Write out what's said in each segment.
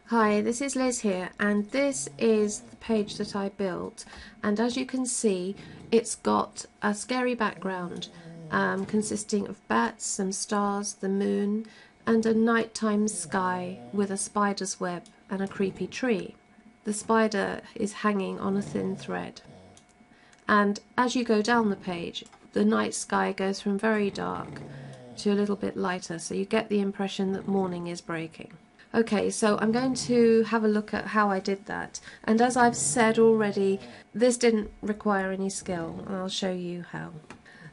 Hi, this is Liz here, and this is the page that I built, and as you can see it's got a scary background consisting of bats, some stars, the moon, and a nighttime sky with a spider's web and a creepy tree. The spider is hanging on a thin thread, and as you go down the page the night sky goes from very dark to a little bit lighter, so you get the impression that morning is breaking. Okay, so I'm going to have a look at how I did that, and as I've said already, this didn't require any skill, and I'll show you how.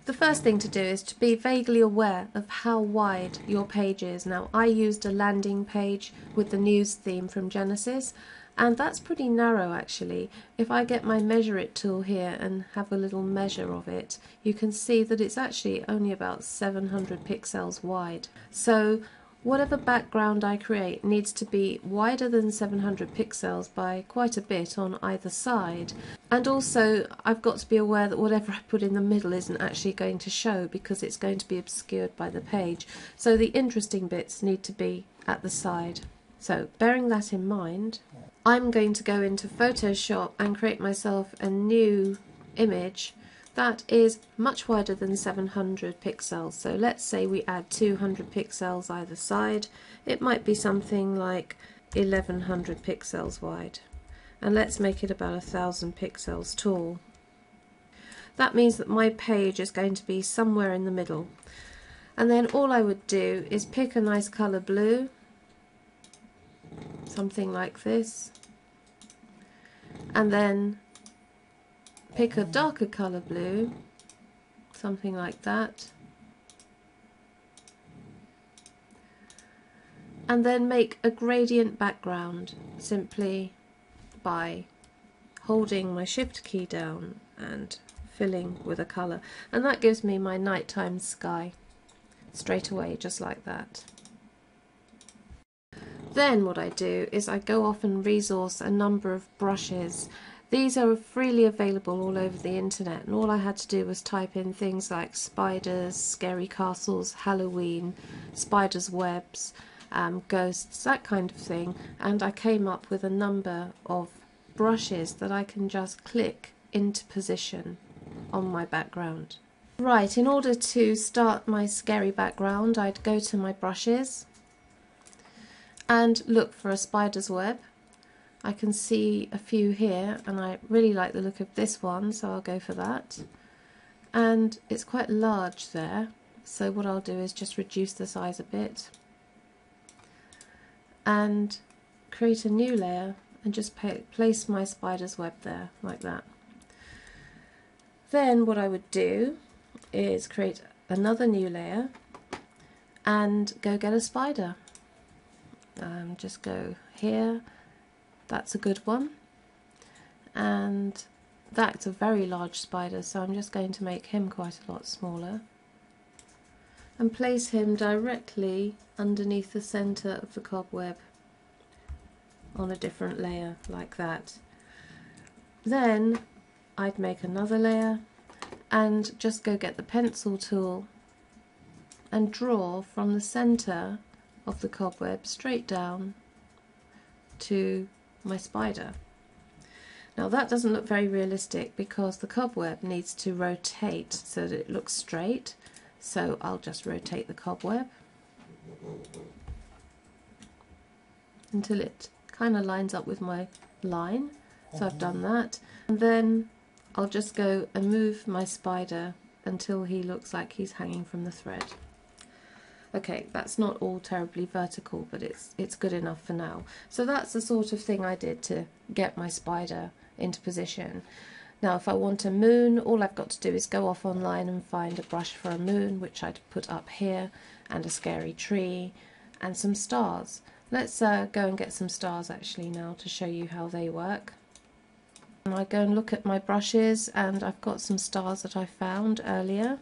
The first thing to do is to be vaguely aware of how wide your page is. Now, I used a landing page with the news theme from Genesis, and that's pretty narrow actually. If I get my measure it tool here and have a little measure of it, you can see that it's actually only about 700 pixels wide. So whatever background I create needs to be wider than 700 pixels by quite a bit on either side. And also I've got to be aware that whatever I put in the middle isn't actually going to show because it's going to be obscured by the page. So the interesting bits need to be at the side. So bearing that in mind, I'm going to go into Photoshop and create myself a new image that is much wider than 700 pixels. So let's say we add 200 pixels either side. It might be something like 1100 pixels wide. And let's make it about 1000 pixels tall. That means that my page is going to be somewhere in the middle. And then all I would do is pick a nice colour blue, something like this, and then pick a darker colour blue, something like that, and then make a gradient background simply by holding my shift key down and filling with a colour, and that gives me my nighttime sky straight away, just like that. Then what I do is I go off and resource a number of brushes. These are freely available all over the internet, and all I had to do was type in things like spiders, scary castles, Halloween, spiders' webs, ghosts, that kind of thing, and I came up with a number of brushes that I can just click into position on my background. Right, in order to start my scary background, I'd go to my brushes and look for a spider's web. I can see a few here and I really like the look of this one, so I'll go for that. And it's quite large there, so what I'll do is just reduce the size a bit and create a new layer and just place my spider's web there like that. Then what I would do is create another new layer and go get a spider. Just go here, that's a good one, and that's a very large spider, so I'm just going to make him quite a lot smaller and place him directly underneath the centre of the cobweb on a different layer like that. Then I'd make another layer and just go get the pencil tool and draw from the centre of the cobweb straight down to my spider. Now that doesn't look very realistic because the cobweb needs to rotate so that it looks straight, so I'll just rotate the cobweb until it kind of lines up with my line. So I've done that, and then I'll just go and move my spider until he looks like he's hanging from the thread. Okay, that's not all terribly vertical, but it's good enough for now. So that's the sort of thing I did to get my spider into position. Now if I want a moon, all I've got to do is go off online and find a brush for a moon, which I'd put up here, and a scary tree, and some stars. Let's go and get some stars actually now to show you how they work. And I go and look at my brushes, and I've got some stars that I found earlier,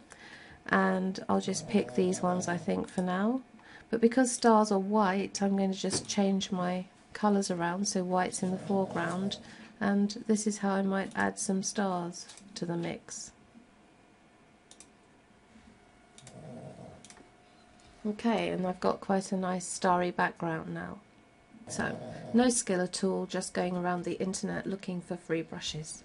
and I'll just pick these ones I think for now, but because stars are white I'm going to just change my colours around so white's in the foreground, and this is how I might add some stars to the mix. Okay, and I've got quite a nice starry background now. So no skill at all, just going around the internet looking for free brushes.